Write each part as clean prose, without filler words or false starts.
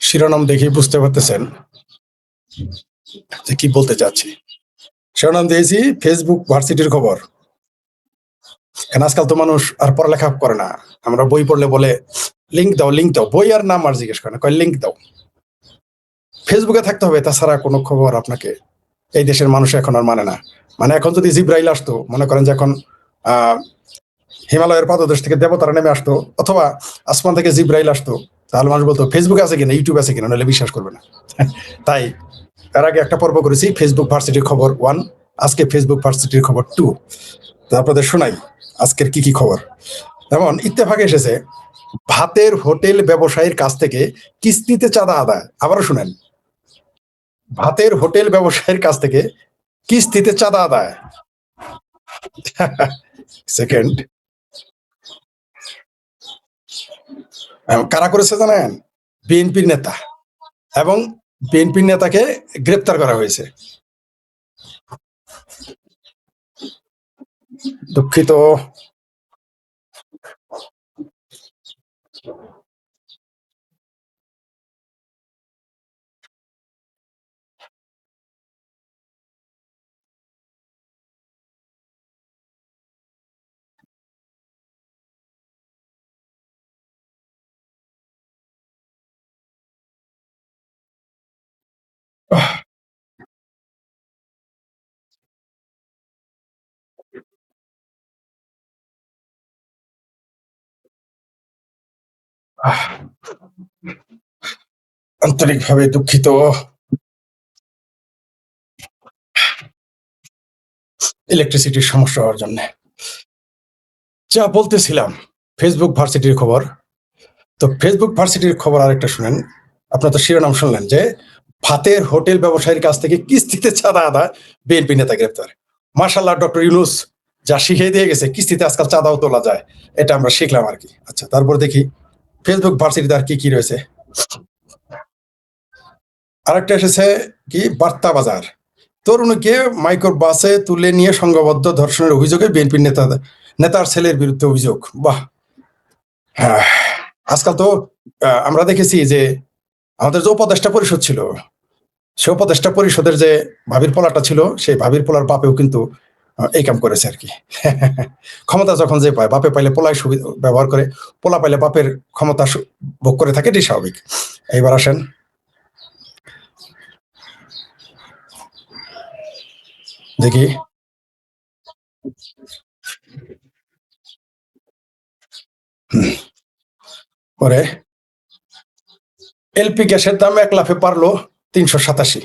শিরোনাম দেখেই বুঝতে পারতেছেন যে কি বলতে চাচ্ছি। শিরোনাম দিয়েছি ফেসবুক ভার্সিটির খবর। কারণ আজকাল তো মানুষ আর পড়ালেখা করে না। আমরা বই পড়লে বলে লিঙ্ক দাও, লিঙ্ক দাও। বই আর নাম আর জিজ্ঞেস করে না, কয় লিঙ্ক দাও। ফেসবুকে থাকতে হবে, তাছাড়া কোনো খবর আপনাকে এই দেশের মানুষ এখন আর মানে না। মানে এখন যদি জিব্রাইল আসতো, মনে করেন যে এখন হিমালয়ের পাদদেশ থেকে দেবতারা নেমে আসতো, অথবা আসমান থেকে জিব্রাইল আসতো, তাহলে মানুষ বলতো ফেসবুক আছে কিনা, ইউটিউব আছে কিনা, নাহলে বিশ্বাস করবে না। তাই এর আগে একটা পর্ব করেছি ফেসবুক ভার্সিটির খবর 1, আজকে ফেসবুক ভার্সিটির খবর 2। তো আপনাদের শোনাই আজকের কি কি খবর। যেমন ইত্তেফাকে এসেছে, ভাতের হোটেল ব্যবসায়ীর কাছ থেকে কিস্তিতে চাঁদা আদায়। আবারও শুনেন, ভাতের হোটেল ব্যবসায়ীর কাছ থেকে কিস্তিতে চাঁদা আদায়। সেকেন্ড, কারা করেছে জানেন? বিএনপির নেতা, এবং বিএনপির নেতাকে গ্রেপ্তার করা হয়েছে। দুঃখিত। আন্তরিকভাবে দুঃখিত। ইলেকট্রিসিটির সমস্যা হওয়ার জন্য। যা বলতেছিলাম, ফেসবুক ভার্সিটির খবর। তো ফেসবুক ভার্সিটির খবর আরেকটা শুনেন। আপনার তো শিরোনাম শুনলেন যে ভাতের হোটেল ব্যবসায়ীর কাছ থেকে কিস্তিতে চাঁদা আদায়, বিএনপি নেতা গ্রেপ্তার। মাশাআল্লাহ, ডক্টর ইউনূস যা শিখিয়ে দিয়ে গেছে, কিস্তিতে আজকাল চাঁদাও তোলা যায়, এটা আমরা শিখলাম আর কি। আচ্ছা, তারপর দেখি ফেসবুক ভার্সিটিতে আর কি কি রয়েছে। আরেকটা এসেছে কি, বার্তা বাজার। তরুণীকে মাইক্রো বাসে তুলে নিয়ে সংঘবদ্ধ ধর্ষণের অভিযোগে বিএনপির নেতার ছেলের বিরুদ্ধে অভিযোগ। বাহ। হ্যাঁ, আজকাল তো আমরা দেখেছি যে আমাদের যে উপদেষ্টা পরিষদ ছিল, সে উপদেষ্টা পরিষদের যে ভাবির পোলাটা ছিল, সেই ভাবির পোলার বাপেও কিন্তু এই কাম করেছে আর কি। ক্ষমতা যখন যে পায়, বাপে পাইলে পোলাই সুবিধা ব্যবহার করে, পোলা পাইলে বাপের ক্ষমতা ভোগ করে থাকে, এটি স্বাভাবিক। এইবার আসেন, দেখি পরে এলপি গ্যাসের দাম 1 লাফে পারলো 387।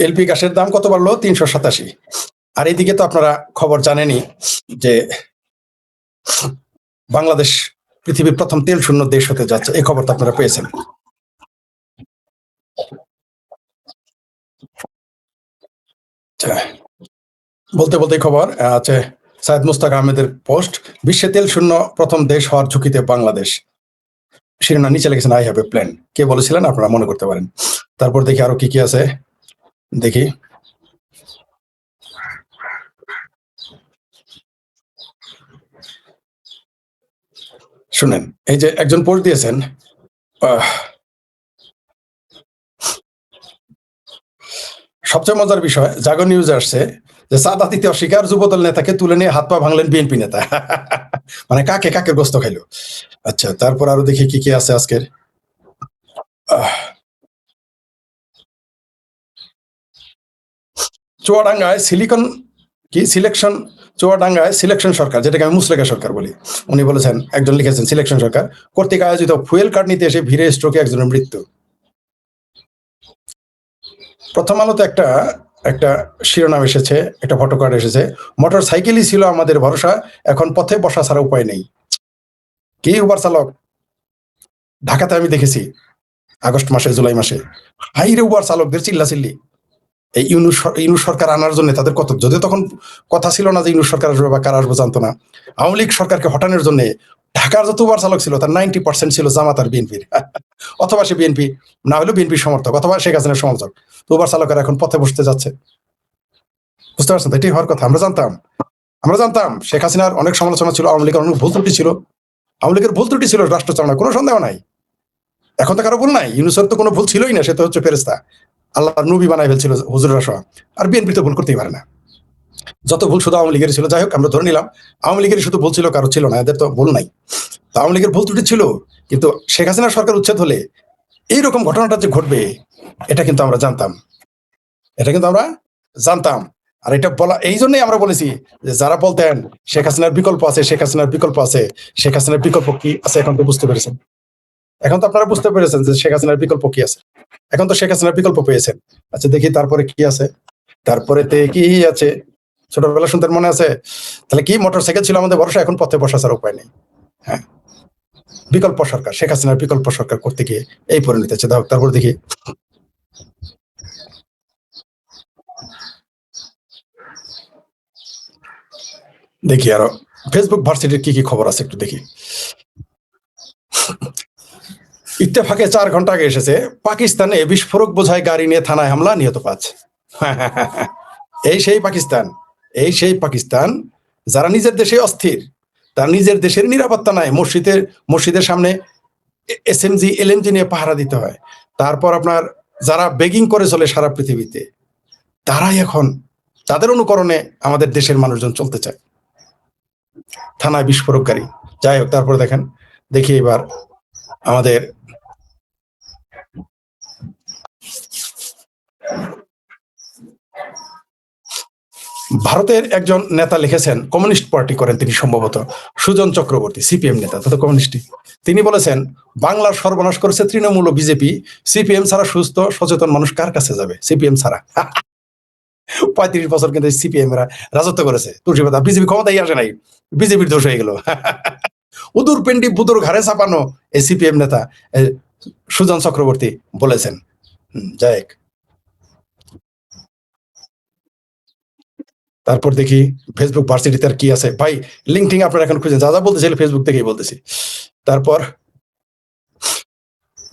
এলপি গ্যাসের দাম কত বাড়লো? 387। আর এইদিকে তো আপনারা খবর জানেনই যে বাংলাদেশ পৃথিবীর প্রথম তেল শূন্য দেশ হতে যাচ্ছে, এই খবর তো আপনারা পেয়েছেন। বলতে বলতে খবর আছে, সাইদ মুস্তাক আহমেদের পোস্ট, বিশ্বে তেল শূন্য প্রথম দেশ হওয়ার ঝুঁকিতে বাংলাদেশ। শিরোনাম নিচে লিখেছেন আই হ্যাভ এ প্ল্যান। কে বলেছিলেন আপনারা মনে করতে পারেন। তারপর দেখি আরো কি কি আছে, দেখি। শুনেন, এই যে একজন পোস্ট দিয়েছেন, সবচেয়ে মজার বিষয়, জাগো নিউজ আসছে যে চাঁদা দিতে অস্বীকার, যুবদল নেতাকে তুলে নিয়ে হাত পা ভাঙলেন বিএনপি নেতা। মানে কাকে কাকে গোস্ত খাইলো। আচ্ছা, তারপর আরো দেখি কি কি আছে আজকের। চুয়াডাঙ্গায় চুয়াডাঙ্গায় সিলেকশন সরকার, যেটাকে আমি মুসলেখা সরকার বলি, উনি বলেছেন, একজন লিখেছেন সিলেকশন সরকার কর্তৃক আয়োজিত ফুয়েল কার্ড নিতে এসে ভিড়ে স্ট্রোকে একজনের মৃত্যু। প্রথম আলোতে একটা শিরোনাম এসেছে, একটা ফটো কার্ড এসেছে, মোটর সাইকেলই ছিল আমাদের ভরসা, এখন পথে বসা ছাড়া উপায় নেই। কি উবার চালক, ঢাকাতে আমি দেখেছি আগস্ট মাসে, জুলাই মাসে, হাইরে উবার চালকদের চিল্লাচিল্লি। এই ইউনূস সরকার আনার জন্য তাদের কত, যদিও তখন কথা ছিল না যে ইউনূস সরকার আসবে বা কারা আসবে জানতো না। আওয়ামী লীগ সরকারকে হটানোর জন্য ঢাকার যত উবার চালক ছিল তার 90% ছিল জামাত আর বিএনপির। অথবা সে বিএনপি না হলেও বিএনপির সমর্থক, অথবা শেখ হাসিনার সমর্থক। তো উবার চালকেরা এখন পথে বসতে যাচ্ছে। বুঝতে পারছেন? এটাই হওয়ার কথা। আমরা জানতাম শেখ হাসিনার অনেক সমালোচনা ছিল, আওয়ামী লীগের অনেক ভুল ত্রুটি ছিল, আওয়ামী লীগের ভুল ত্রুটি ছিল রাষ্ট্র চালানো, কোনো সন্দেহ নাই। এখন তো কারো ভুল নাই, ইউনূসের তো কোনো ভুল ছিলই না, সে তো হচ্ছে ফেরেশতা, আল্লাহর নবী বানাই ফেলছিল হুজুররা সহ। আর বিএনপি তো ভুল করতেই পারে না, যত ভুল শুধু আওয়ামী লীগের ছিল। যাই হোক, আমরা ধরে নিলাম আওয়ামী লীগের শুধু ভুল ছিল, কারো ছিল না, এদের তো ভুল নাই। তো আওয়ামী লীগের ভুল ত্রুটি ছিল, কিন্তু শেখ হাসিনা সরকার উচ্ছেদ হলে এইরকম ঘটনাটা যে ঘটবে এটা কিন্তু আমরা জানতাম, এটা কিন্তু আমরা জানতাম। আর এটা বলা এই জন্যই আমরা বলেছি যে যারা বলতেন শেখ হাসিনার বিকল্প আছে, শেখ হাসিনার বিকল্প আছে, শেখ হাসিনার বিকল্প কি আছে এখন তো বুঝতে পেরেছেন। এখন তো আপনারা বুঝতে পেরেছেন যে শেখ হাসিনার বিকল্প কি আছে। এখন তো শেখ হাসিনার বিকল্প পেয়েছেন। আচ্ছা দেখি তারপরে কি আছে, তারপরে কি আছে। ছোটবেলা শুনতেন, মনে আছে? তাহলে কি মোটরসাইকেল ছিল আমাদের ভরসা, এখন পথে বসা ছাড়া উপায় নেই। হ্যাঁ, বিকল্প সরকার, শেখ হাসিনার বিকল্প সরকার করতে গিয়ে এই পরিণতি হচ্ছে। তারপর দেখি দেখি আরো ফেসবুক ভার্সিটির কি কি খবর আছে একটু দেখি। ইত্তেফাকে 4 ঘন্টা আগে এসেছে, পাকিস্তানে বিস্ফোরক বোঝাই গাড়ি নিয়ে থানায় হামলা, নিহত 5। এই সেই পাকিস্তান, এই সেই পাকিস্তান যারা নিজের দেশে অস্থির, তার নিজের দেশের নিরাপত্তা নাই। মসজিদের সামনে এসএমজি এলএমজি নিয়ে পাহারা দিতে হয়। তারপর আপনার যারা বেগিং করে চলে সারা পৃথিবীতে, তারাই এখন তাদের অনুকরণে আমাদের দেশের মানুষজন চলতে চায়, থানায় বিস্ফোরককারী। যাই হোক, তারপরে দেখি এবার আমাদের ভারতের একজন নেতা লিখেছেন, কমিউনিস্ট পার্টি করেন তিনি সম্ভবত, সুজন চক্রবর্তী, সিপিএম নেতা, তত কমিউনিস্টই। তিনি বলেছেন বাংলার সর্বনাশ করেছে তৃণমূল ও বিজেপি, সিপিএম ছাড়া সুস্থ সচেতন মানুষ কার কাছে যাবে? সিপিএম ছাড়া। 35 বছর কিন্তু সিপিএম এরা রাজত্ব করেছে, তুলসীপাতা, বিজেপি ক্ষমতায় আসে নাই, বিজেপির দোষ হয়ে গেল। উদুর পেন্ডি বুদুর ঘাড়ে চাপানো এই সিপিএম নেতা সুজন চক্রবর্তী বলেছেন। যাই হোক, তারপর দেখি ফেসবুক ভার্সিটিতে আর কি আছে ভাই। লিঙ্কটিং আপনারা এখন খুঁজেন, যা যা বলতে চাইলে ফেসবুক থেকেই বলতেছি। তারপর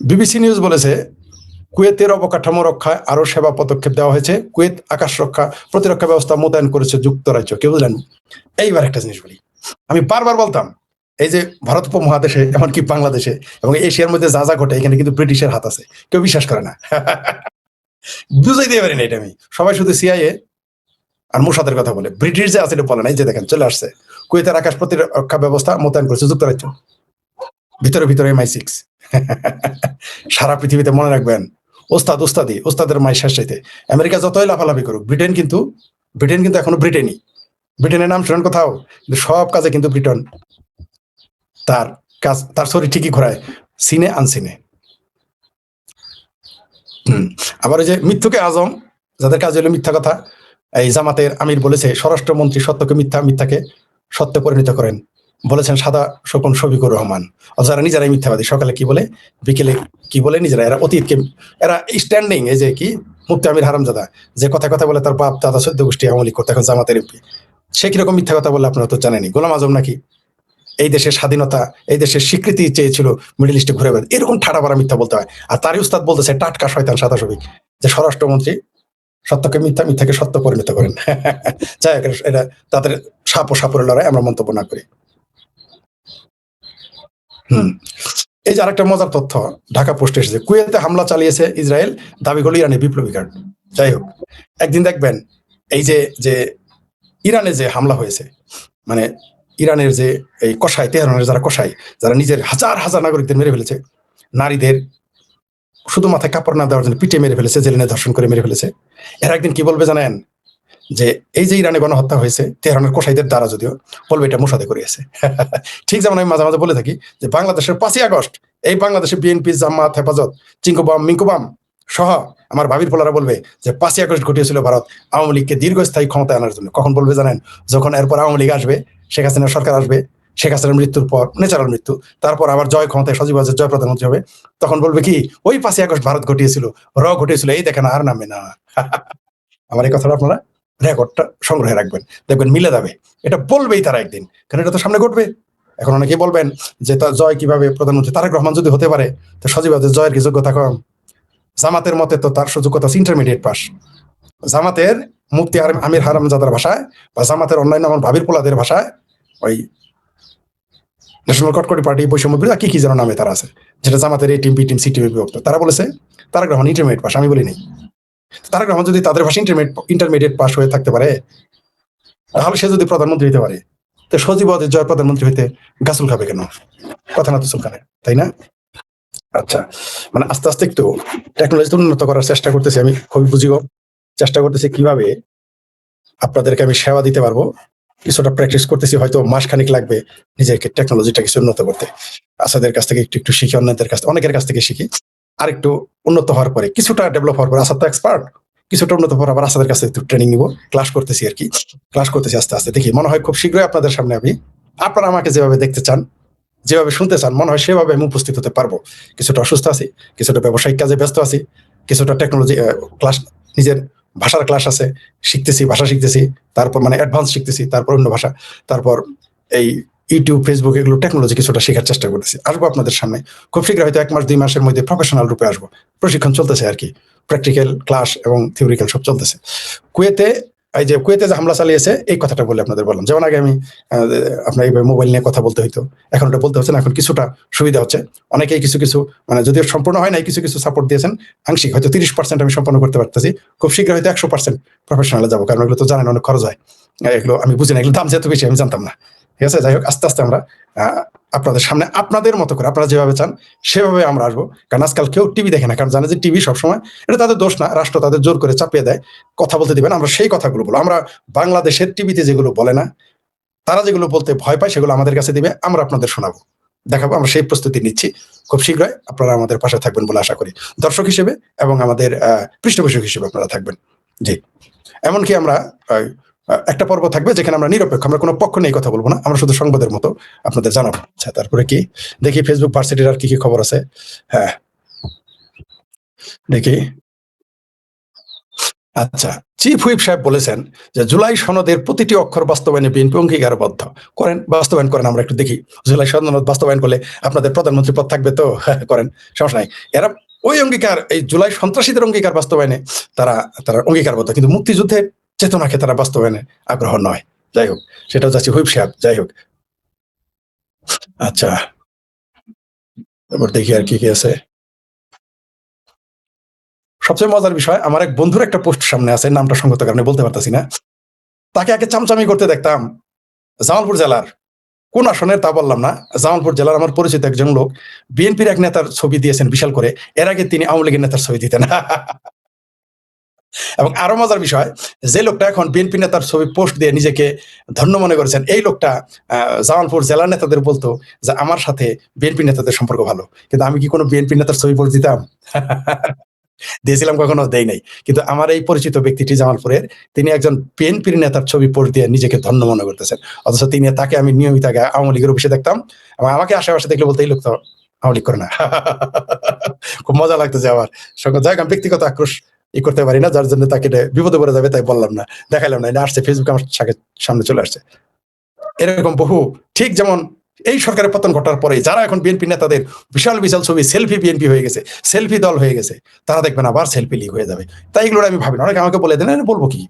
বিবিসি নিউজ বলেছে কুয়েতের অবকাঠামো রক্ষায় আরো সেবা পদক্ষেপ দেওয়া হয়েছে, কুয়েত আকাশ রক্ষা প্রতিরক্ষা ব্যবস্থা মোতায়েন করেছে যুক্তরাজ্য। কেউ বুঝলেন? এইবার একটা জিনিস বলি, আমি বারবার বলতাম এই যে ভারত উপমহাদেশে এমনকি বাংলাদেশে এবং এশিয়ার মধ্যে যা যা ঘটে এখানে কিন্তু ব্রিটিশের হাত আছে, কেউ বিশ্বাস করে না। বুঝাইতে পারি না এটা আমি। সবাই শুধু সিআইএ আর মোসাদের কথা বলে, ব্রিটিশ যে আছে এটা বলে না। এই যে দেখেন চলে আসছে, কুয়েতের আকাশ প্রতিরক্ষা ব্যবস্থা মোতায়েন করেছে যুক্তরাজ্য, ভিতরে ভিতরে MI6। সারা পৃথিবীতে মনে রাখবেন, ওস্তাদের মাই শেষ চাইতে। আমেরিকা যতই লাফালাফি করুক, ব্রিটেন কিন্তু এখনো ব্রিটেনই। ব্রিটেনের নাম শুনেন কোথাও? কিন্তু সব কাজে কিন্তু ব্রিটেন তার শরীর ঠিকই ঘোরায়, সিনে আনসিনে। আবার ওই যে মিথ্যুকে আজম, যাদের কাজ হলো মিথ্যা কথা, এই জামাতের আমির বলেছে স্বরাষ্ট্রমন্ত্রী সত্যকে মিথ্যাকে সত্যে পরিণত করেন, বলেছেন সাদা শকুন শফিকুর রহমান। যারা নিজেরাই মিথ্যাবাদী, সকালে কি বলে বিকেলে কি বলে, নিজেরা এরা অতীতকে এরা স্ট্যান্ডিং। এই যে কি মুফতি আমির হারামজাদা, যে কথা বলে তার বাপ দাদা 14 গোষ্ঠী আওয়ামী লীগ করতে, এখন জামাতের এমপি। সে কিরকম মিথ্যা কথা বললে আপনারা তো জানেনি। গোলাম আজম নাকি এই দেশের স্বাধীনতা, এই দেশের স্বীকৃতি চেয়েছিল, মিডল ইস্টে ঘুরে বেড়াতে, এরকম ঠাড়া বাড়া মিথ্যা বলতে হয়। আর তারই উস্তাদ বলতেছে টাটকা শয়তান সাদা শফিক, যে স্বরাষ্ট্রমন্ত্রী সত্যকে মিথ্যাকে সত্য পরিণত করেন। যাই হোক, এটা তাদের সাপ ও সাপের লড়াই, আমরা মন্তব্য না করি। এই যে আরেকটা মজার তথ্য ঢাকা পোস্টে এসেছে, কুয়েতে হামলা চালিয়েছে ইসরায়েল, দাবি করলো ইরানের বিপ্লবী গার্ড। যাই হোক, একদিন দেখবেন এই যে ইরানে যে হামলা হয়েছে, মানে ইরানের যে এই কসাই, তেহরানের যারা কসাই, যারা নিজের হাজার হাজার নাগরিকদের মেরে ফেলেছে, নারীদের শুধু মাথায় কাপড় না দেওয়ার জন্য পিটে মেরে ফেলেছে, জেলেনে ধর্ষণ করে মেরে ফেলেছে। এরা একদিন কি বলবে জানেন? যে এই যে ইরানে গণহত্যা হয়েছে তেহরানের কসাইদের দ্বারা, যদিও বলবে এটা মোসাদে করিয়েছে। ঠিক যেমন আমি মাঝে মাঝে বলে থাকি যে বাংলাদেশের 5ই আগস্ট এই বাংলাদেশে বিএনপি, জামাত, হেফাজত, মিঙ্কুবাম সহ আমার ভাবির পোলারা বলবে যে 5ই আগস্ট ঘটিয়েছিল ভারত আওয়ামী লীগকে দীর্ঘস্থায়ী ক্ষমতায় আনার জন্য। কখন বলবে জানেন? যখন এরপর আওয়ামী লীগ আসবে, শেখ হাসিনার সরকার আসবে, শেখ হাসিনার মৃত্যুর পর, ন্যাচারাল মৃত্যু, তারপর আবার জয় ক্ষমতায় সজীব ওয়াজেদ জয় প্রধানমন্ত্রী হবে, তখন বলবে কি ওই 5ই আগস্ট ভারত ঘটিয়েছিল, ঘটিয়েছিল, এই দেখেন আর নামে না। আমার এই কথাটা আপনারা রেকর্ডটা সংগ্রহে রাখবেন, দেখবেন মিলে যাবে। এটা বলবেই তারা একদিন, কারণ এটা তো সামনে ঘটবে। এখন অনেকেই বলবেন যে তার জয় কিভাবে প্রধানমন্ত্রী তারেক রহমান যদি হতে পারে, তো সজীব ওয়াজেদ জয়ের কি যোগ্যতা কম? জামাতের মতে তো তার যোগ্যতা ইন্টারমিডিয়েট পাস। জামাতের মুফতি আমির হারামজাদার ভাষায় বা জামাতের অন্যান্য আমার ভাবির পোলাদের ভাষায়, ওই ন্যাশনাল কটকটি পার্টি, বৈষম্য বিরোধী কি কি যেন নামে তারা আছে, যেটা জামাতের এ টিম, বি টিম, সি টিমে বিভক্ত। তারা বলেছে তারেক রহমান ইন্টারমিডিয়েট পাস, আমি বলি নাই। তারেক রহমান যদি তাদের ভাষা ইন্টারমিডিয়েট পাস হয়ে থাকতে পারে, তাহলে সে যদি প্রধানমন্ত্রী হতে পারে, তো সজীব জয় প্রধানমন্ত্রী হইতে গাছুল খাবে কেন? কথা না তো চুলকানে, তাই না? আচ্ছা, মানে আস্তে আস্তে একটু টেকনোলজি উন্নত করার চেষ্টা করতেছি আমি, খুবই বুঝিব চেষ্টা করতেছি কিভাবে আপনাদেরকে আমি সেবা দিতে পারবো। কিছুটা প্র্যাকটিস করতেছি, হয়তো মাসখানিক লাগবে নিজেকে টেকনোলজিটা কিছু উন্নত করতে। আসাদের কাছ থেকে একটু একটু শিখি, অন্যদের কাছ থেকে, অনেকের কাছ থেকে শিখি। আর একটু উন্নত হওয়ার পরে, কিছুটা ডেভেলপ হওয়ার পরে, আসাদ তো এক্সপার্ট, কিছুটা উন্নত হওয়ার আবার আসাদের কাছে একটু ট্রেনিং নিব, ক্লাস করতেছি আর কি, ক্লাস করতেছি আস্তে আস্তে। দেখি মনে হয় খুব শীঘ্রই আপনাদের সামনে আমি, আপনারা আমাকে যেভাবে দেখতে চান, যেভাবে শুনতে চান, মনে হয় সেভাবে আমি উপস্থিত হতে পারবো। কিছুটা অসুস্থ আছি, কিছুটা ব্যবসায়িক কাজে ব্যস্ত আছি, কিছুটা টেকনোলজি ক্লাস, নিজের ভাষার ক্লাস আছে, শিখতেছি, ভাষা শিখতেছি, তারপর মানে অ্যাডভান্স শিখতেছি, তারপর অন্য ভাষা, তারপর এই ইউটিউব, ফেসবুক, এগুলো টেকনোলজি কিছুটা শেখার চেষ্টা করতেছি। আসবো আপনাদের সামনে খুব শীঘ্র, হয়তো 1 মাস 2 মাসের মধ্যে প্রফেশনাল রূপে আসবো। প্রশিক্ষণ চলতেছে আর কি, প্র্যাকটিক্যাল ক্লাস এবং থিওরিক্যাল সব চলতেছে। কুয়েতে, এই যে কুয়েতে যে হামলা চালিয়েছে, এই কথাটা বলে আপনাদের বললাম। যেমন আগে আমি আপনার এইভাবে মোবাইল নিয়ে কথা বলতে হইতো, এখন ওটা বলতে হচ্ছে না, এখন কিছুটা সুবিধা হচ্ছে। অনেকেই কিছু কিছু, মানে যদিও সম্পূর্ণ হয় নাই, কিছু কিছু সাপোর্ট দিয়েছেন আংশিক, হয়তো 30% আমি সম্পন্ন করতে পারতেছি। খুব শীঘ্র হয়তো 100% প্রফেশনালে যাবো, কারণ এগুলো তো জানেন অনেক খরচ হয়। এগুলো আমি বুঝি না, এগুলো দাম যেহেতু বেশি আমি জানতাম না। ঠিক আছে, যাই হোক, আস্তে আস্তে আমরা আপনাদের সামনে আপনাদের মতো করে, আপনারা যেভাবে চান সেভাবে আমরা আসবো। কারণ আজকাল কেউ টিভি দেখে না, কারণ জানে যে টিভি সবসময়, এটা তাদের দোষ না, রাষ্ট্র তাদের জোর করে চাপিয়ে দেয়, কথা বলতে দিবেন। আমরা সেই কথাগুলো বলবো, আমরা বাংলাদেশের টিভিতে যেগুলো বলে না, তারা যেগুলো বলতে ভয় পায়, সেগুলো আমাদের কাছে দিবে, আমরা আপনাদের শোনাবো, দেখাবো। আমরা সেই প্রস্তুতি নিচ্ছি। খুব শীঘ্রই আপনারা আমাদের পাশে থাকবেন বলে আশা করি, দর্শক হিসেবে এবং আমাদের পৃষ্ঠপোষক হিসেবে আপনারা থাকবেন। জি, এমনকি আমরা একটা পর্ব থাকবে যেখানে আমরা নিরপেক্ষ, আমরা কোনো পক্ষ নিয়ে কথা বলবো না, আমরা শুধু সংবাদের মতো আপনাদের জানাবো। আচ্ছা, তারপরে কি দেখি ফেসবুক ভার্সিটির আর কি কি খবর আছে। হ্যাঁ, দেখি। আচ্ছা, চিফ হুইপ সাহেব বলেছেন যে জুলাই সনদের প্রতিটি অক্ষর বাস্তবায়নে বিএনপি অঙ্গীকারবদ্ধ। করেন, বাস্তবায়ন করেন, আমরা একটু দেখি। জুলাই সনদ বাস্তবায়ন করলে আপনাদের প্রধানমন্ত্রী পদ থাকবে তো, করেন, সমস্যা নাই। এরা ওই অঙ্গীকার, এই জুলাই সন্ত্রাসীদের অঙ্গীকার বাস্তবায়নে তারা তারা অঙ্গীকারবদ্ধ, কিন্তু মুক্তিযুদ্ধের চেতনাকে তারা বাস্তবায়নে আগ্রহ নয়। যাই হোক, সেটাও যাচ্ছি হুইপ সাহেব। যাই হোক, আচ্ছা, এবার দেখি আর কি কি আছে। সবচেয়ে মজার বিষয়, আমার এক বন্ধুর একটা পোস্ট সামনে আছে, নামটা সঙ্গত কারণে বলতে পারতাছি না। তাকে আগে চামচামি করতে দেখতাম জামালপুর জেলার কোন আসনের তা বললাম না, জামালপুর জেলার আমার পরিচিত একজন লোক বিএনপির এক নেতার ছবি দিয়েছেন বিশাল করে, এর আগে তিনি আওয়ামী লীগের নেতার ছবি দিতেন। এবং আরো মজার বিষয়, যে লোকটা এখন বিএনপি নেতার ছবি পোস্ট দিয়ে নিজেকে ধন্য মনে করেছেন, এই লোকটা জামালপুর জেলার নেতাদের বলতো যে আমার সাথে বিএনপি নেতাদের সম্পর্ক ভালো, কিন্তু আমি কি কোনো বিএনপি নেতার ছবি পোস্ট দিতাম? দিয়েছিলাম কখনো? দেই নাই। কিন্তু আমার এই পরিচিত ব্যক্তিটি জামালপুরের, তিনি একজন বিএনপির নেতার ছবি পোস্ট দিয়ে নিজেকে ধন্য মনে করতেছেন, অথচ তিনি, তাকে আমি নিয়মিত আগে আওয়ামী লীগের অফিসে দেখতাম, এবং আমাকে আশেপাশে দেখলে বলতে এই লোক তো আওয়ামী লীগ করে না। খুব মজা লাগতো যে আমার সঙ্গে, যাই আমি ব্যক্তিগত আক্রোশ করতে পারি না, যার জন্য তাকে বিপদে পড়ে যাবে তাই বললাম না, দেখাইলাম না। আসছে ফেসবুকে আমার সামনে চলে আসছে এরকম বহু, ঠিক যেমন এই সরকারের পতন ঘটার পরে যারা এখন বিএনপি নেতাদের বিশাল বিশাল ছবি, সেলফি বিএনপি হয়ে গেছে, সেলফি দল হয়ে গেছে, তারা দেখবেন আবার সেলফি লিগ হয়ে যাবে। তাই এগুলো আমি ভাবি না। অনেকে আমাকে বলে দেন, বলবো কি,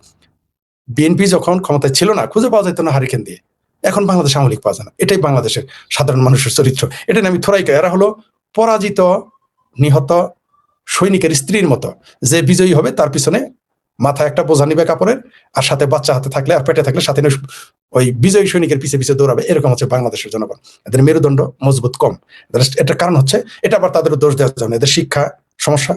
বিএনপি যখন ক্ষমতায় ছিল না খুঁজে পাওয়া যেত না হারিকেন দিয়ে, এখন বাংলাদেশ আওয়ামী লীগ পাওয়া যায় না। এটাই বাংলাদেশের সাধারণ মানুষের চরিত্র। এটা আমি থোরাইকা, এরা হলো পরাজিত নিহত সৈনিকের স্ত্রীর মতো, যে বিজয়ী হবে তার পিছনে মাথায় একটা বোঝা নিবে কাপড়ের, আর সাথে বাচ্চা হাতে থাকলে আর পেটে থাকলে সাথে ওই বিজয়ী সৈনিকের পিছে পিছে দৌড়াবে। এরকম হচ্ছে বাংলাদেশের জনগণ, এদের মেরুদণ্ড মজবুত কম। এটার কারণ হচ্ছে, এটা আবার তাদের দোষ দেওয়া যাবে না, এদের শিক্ষা সমস্যা,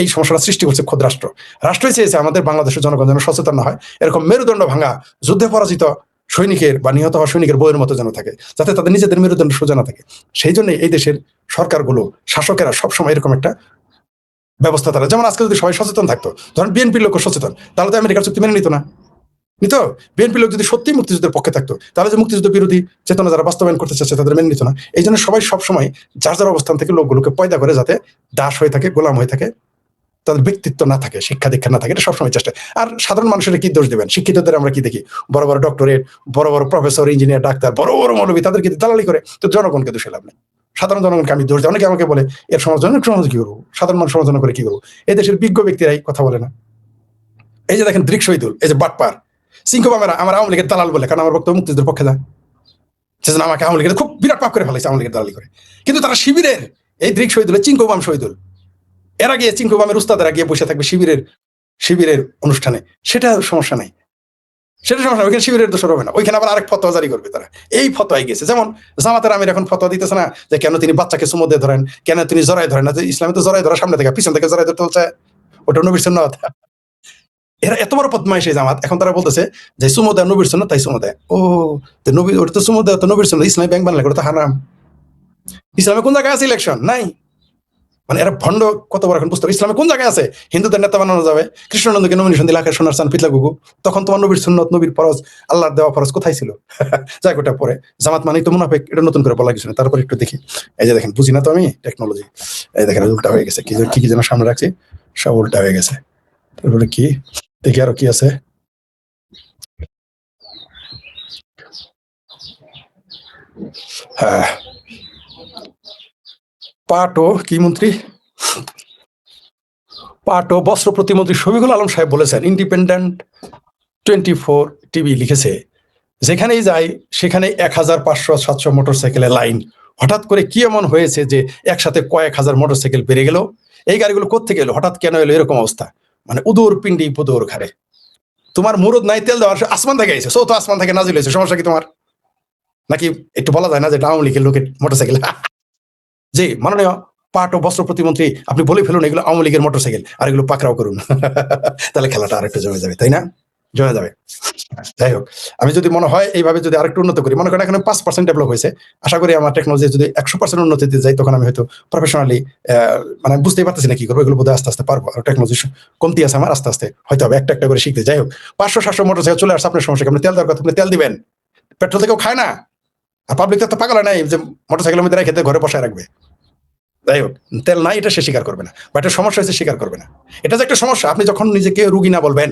এই সমস্যাটা সৃষ্টি করছে খোদ রাষ্ট্র। রাষ্ট্রই চেয়েছে আমাদের বাংলাদেশের জনগণ যেন সচেতন না হয়, এরকম মেরুদণ্ড ভাঙা যুদ্ধে পরাজিত সৈনিকের বা নিহত হওয়া সৈনিকের বইয়ের মতো যেন থাকে, যাতে তাদের নিজেদের মেরুদণ্ড সোজা না থাকে। সেই জন্য এই দেশের সরকারগুলো, শাসকেরা সবসময় এরকম একটা ব্যবস্থা, তারা যেমন আজকে যদি সবাই সচেতন থাকতো, ধরেন বিএনপির লোক সচেতন, তাহলে তো আমেরিকার চুক্তি মেনে নিত না, নিত। বিএনপির লোক যদি সত্যি মুক্তিযুদ্ধের পক্ষে থাকতো, তাহলে যে মুক্তিযুদ্ধ বিরোধী চেতনা যারা বাস্তবায়ন করতে চাচ্ছে তাদের মেনে নিত না। এই জন্য সবাই সবসময় যার যার অবস্থান থেকে লোকগুলোকে পয়দা করে, যাতে দাস হয়ে থাকে, গোলাম হয়ে থাকে, তাদের ব্যক্তিত্ব না থাকে, শিক্ষা দীক্ষা না থাকে, এটা সবসময় চেষ্টা। আর সাধারণ মানুষের কি দোষ দেবেন? শিক্ষিতদের আমরা কি দেখি, বড় বড় ডক্টরেট, বড় বড় প্রফেসর, ইঞ্জিনিয়ার, ডাক্তার, বড় বড় মৌলবী, তাদেরকে দালালি করে, তো জনগণকে দোষে লাভ নেই। সাধারণ জনগণকে আমি দোষ দিই। অনেকে আমাকে বলে এর সমালোচনা, সমাজ কি করবো, সাধারণ মানুষ সমালোচনা করে কি করবো? এই দেশের বিজ্ঞ ব্যক্তিরাই কথা বলে না। এই যে দেখেন দৃক শহীদুল, এই যে বাটপার সিংহ বামেরা আমার আওয়ামী লীগের দালাল বলে, কারণ আমার বক্তব্য মুক্তিযুদ্ধের পক্ষে যায়। সেজন্য আমাকে আওয়ামী লীগের খুব বিরাট পাপ করে ফেলেছে আওয়ামী লীগের দালালি করে। কিন্তু তারা শিবিরের এই দৃক শহীদুল চিঙ্কুবাম শহীদুল এরা গিয়ে চিঙ্কুবামের উস্তাদেরা গিয়ে বসে থাকবে শিবিরের অনুষ্ঠানে, সেটা সমস্যা নাই, সেটা সমস্যা। ওইখানে শিবিরের দোষর হবে না, ওইখানে আবার আরেক ফতোয়া জারি করবে তারা। এই ফতোয়ায় গেছে, যেমন জামাতের আমির এখন ফতোয়া দিতেছে না যে কেন তিনি বাচ্চাকে চুমো দিয়ে ধরেন, কেন তিনি জড়াই ধরেন না। ইসলামে তো জড়াই ধরা সামনে থেকে, পিছন থেকে জড়াই ধরতে হচ্ছে, ওটা নবীর সুন্নাত। এরা এত বড় বদমাইশ এই জামাত, এখন তারা বলতেছে যে চুমো দেয় নবীর সুন্নাত, তাই চুমো দেয়। ও নবী, ওটা তো চুমো দেয় তো নবীর সুন্নাত, ইসলামে ব্যাংক বানালে ওটা তো হারাম। ইসলামে কোন জায়গায় আছে ইলেকশন? নাই। মানে এরা ভণ্ড কত বড় এখন বুঝতে পারে। ইসলামে কোন জায়গায় আছে হিন্দুদের নেতা বানানো যাবে? কৃষ্ণনন্দকে নমিনেশন দিল আখের সোনার চান পিতলা গুগু, তখন তোমার নবীর সুন্নত নবীর ফরজ আল্লাহর দেওয়া ফরজ কোথায় ছিল? যাই ওটা পরে জামাত মানেই তো মুনাফিক, এটা নতুন করে বলা কিছু না। তারপর একটু দেখি, এই যে দেখেন, বুঝি না তো আমি টেকনোলজি, এই দেখেন উল্টা হয়ে গেছে, কি যেন সামনে রাখছি সব উল্টা হয়ে গেছে। তারপরে কি দেখি আরো কি আছে। হ্যাঁ, পাট ও কি মন্ত্রী, পাট ও বস্ত্র প্রতিমন্ত্রী শফিকুল আলম সাহেব বলেছেন, ইন্ডিপেন্ডেন্ট 24 টিভি লিখেছে, যেখানেই যাই সেখানে 1500-700 মোটরসাইকেলের লাইন। হঠাৎ করে কি এমন হয়েছে যে একসাথে কয়েক হাজার মোটরসাইকেল বেড়ে গেল? এই গাড়িগুলো কোত্থেকে এলো, হঠাৎ কেন এলো এরকম অবস্থা? মানে উদর পিন্ডি পুদর ঘাড়ে, তোমার মুরদ নাই তেল দেওয়ার, আসমান থেকে আইছে, তো আসমান থেকে নাজিল হয়েছে, সমস্যা কি তোমার? নাকি একটু বলা যায় না যে আওয়ামী লীগের লোকের মোটরসাইকেল? জি মাননীয় পাট ও বস্ত্র প্রতিমন্ত্রী, আপনি বলে ফেলুন এগুলো আওয়ামী লীগের মোটরসাইকেল, আর এগুলো পাকড়াও করুন। তাহলে খেলাটা আরেকটু জমে যাবে, তাই না? জমে যাবে। যাই হোক, আমি যদি মনে হয় এইভাবে যদি আরেকটু উন্নত করি, মনে করেন এখানে 5% ডেভেলপ হয়েছে, আশা করি আমার টেকনোলজি যদি 100% উন্নতিতে যাই, তখন আমি হয়তো প্রফেশনালি মানে বুঝতেই পারতেছি না কি করবো, এগুলো বোধহয় আস্তে আস্তে পারবো। আর টেকনোলজি কমতি আছে আমার, আস্তে আস্তে হয়তো হবে একটা একটা করে শিখতে। যাই হোক, 500-700 মোটরসাইকেল চলে আসছে, আপনার সমস্যা কি? আপনি তেল দেওয়ার কথা, আপনি তেল দিবেন, পেট্রোল থেকেও খায় না। আর পাবলিক তো পাগল নাই যে মোটরসাইকেলের মধ্যে রেখে ঘরে বসায় রাখবে। যাই হোক, তেল নাই এটা সে স্বীকার করবে না, বা একটা সমস্যা হয়েছে স্বীকার করবে না। এটা যে একটা সমস্যা, আপনি যখন নিজেকে রুগী না বলবেন,